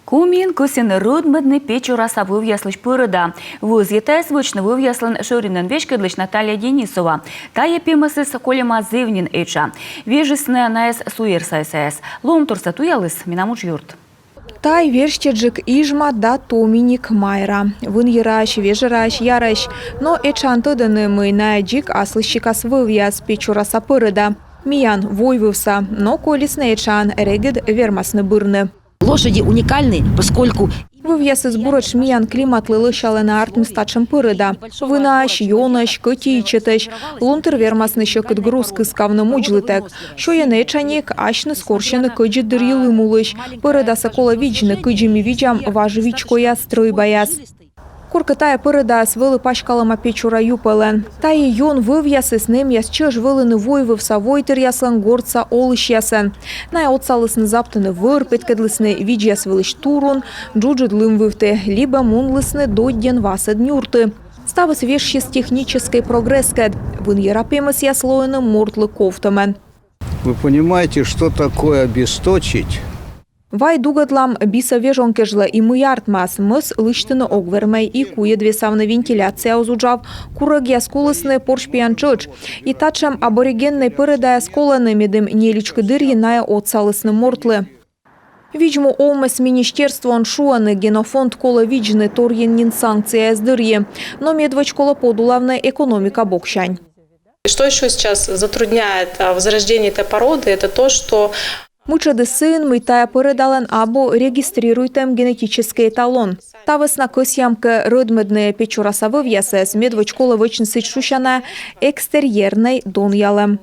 Кумин кусин рудмедный печураса вывяслыш пырыда. Вуз етес вычны вывяслын шыринен вешкедлыш Наталья Денисова. Тая пимасы Колема Зевнин эча. Вежесны наэс суерса СС. Лом турса туялыс минамуч юрт. Тай верштеджик ижма да томиник майра. Вын яраш, вежераш, яраш. Но эчантыдыны мы наэджик аслыщикас вывяз печураса пырыда. Миян войвывса, но колесный эчан регед вермасны бырны. Лошади уникальны, поскольку вывяз из бурач миян климат лылышалы на артмистачем пырыда. Вынаш, йонаш, котичетеш, лунтер вермасны щекот груз кыскавны муджлытек. Шоян эчаник ашны скорщены кыджи дырьылы мулыш. Пырыда сокола виджны кыджими виджам важвичкоя стройбаяс. Курка тая пырыда свылы пачкалама печура юпелен. Тая йон вывяз с ним ясчеж вылыны войвывса войтер яслан горца олыш ясен. Най отсалысны заптыны выр, петкедлысны виджяс вылыш турун, джуджид лымвывты, либо мунлысны додден васад нюрты. Ставыс вещи с технической прогресскед. Вын ерапемыс яслоены мортлы кофтамен. Вы понимаете, что такое обесточить? Вай дугадлам биса вежонкежла и мыяртмас мыс лыштыны огвермей и куе двесавны вентиляция озуджав кураг яскулысны поршпиянчыч. И тачам аборигенной пырыдая сколаны медым неличкы дырьиная отсалысны мортлы. Виджму омес министерствон шуаны генофонд кола виджны торьеннин санкция сдырье, но медвач кола подулавная экономика бокшань. Что еще сейчас затрудняет возрождение этой породы, это то, что Мучады сын мытая пырыдалан або регистрируйтем генетический эталон. Тавыс на косьямка рыдмедные печураса вывясес медвач кола вычнсыть шушана экстерьерной дон ялем.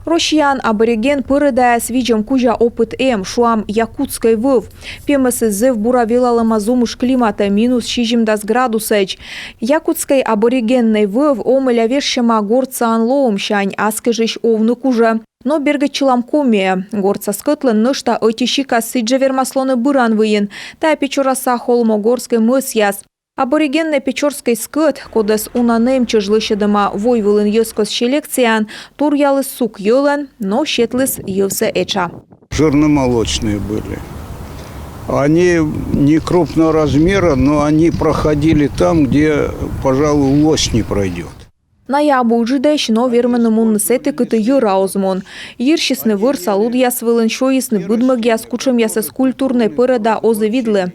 Рошьян абориген пырыдая с виджем кужа опыт шуам якутской выв. Пемысы зыв бура вилалама зумуш климата минус 60 градусеч. Якутской аборигенной выв омыля вершема горца анлоумщань, аскежищ овны кужа. Но бергачилам комия. Горца скотлен нышта отищика сиджа вермаслоны быран выен. Та печураса холмогорской мыс яс. Аборигенный печорской скот, кодес унанем чыжлышедыма войвылын йыскос селекциян, тур ялыс сук йылен, но щетлыс йывсе эча. Жирно-молочные были. Они не крупного размера, но они проходили там, где, пожалуй, лось не пройдет. На ябу жидеш, но вермены мунны сеты кыты йыра озмон. Йыршисны выр салуд яс вылын шоисны будмык яс кучым ясыс культурной пырыда озы видлы.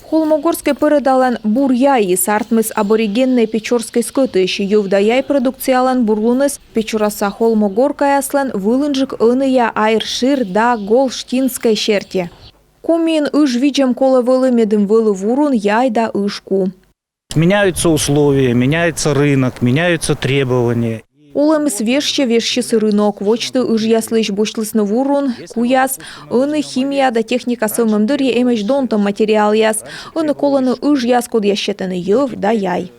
Холмогорской пырыдалан буряи сартмыс аборигенной печорской скотыш. Ювдаяй продукциялан бурлуныс печураса холмогоркая аслан вылынжик ыная айршир да гол штинской щерте. Кумин ыш виджем кола вылы медым вылы вурун яй да ышку. Меняются условия, меняется рынок, меняются требования. Улымыс вещи рынок, вочты ыж яслыш бошлысны вурун, куяс, ыны химия да техника сылмымдырье эмеш донтом материал яс, ыны коланы ыж яс код ящетыны йыв да яй.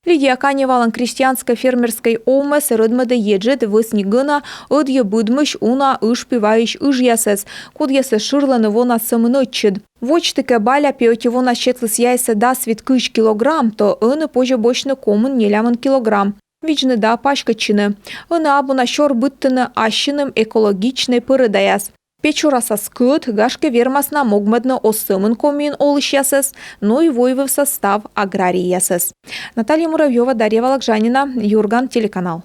Лидия Каневалан крестьянско-фермерской омес рыдмады еджет высни гына ыдье будмыш уна ыж пиваиш ыж ясес, код ясе шырланы вона сымыныччыд. Вочтыке баля пьете вона щетлыс яйсе да свит кыш килограмм, то ыны позже бочны комын нелямын килограмм. Виджны да пачкачыны. Ыны абуна щор быттыны ащыным экологичный пырыдаяс. Печураса скыт гашке вермасна могмедны осымын комин олыш ясес, но и войвы в состав аграрий ясес. Наталья Муравьева, Дарья Вологжанина, Юрган, телеканал.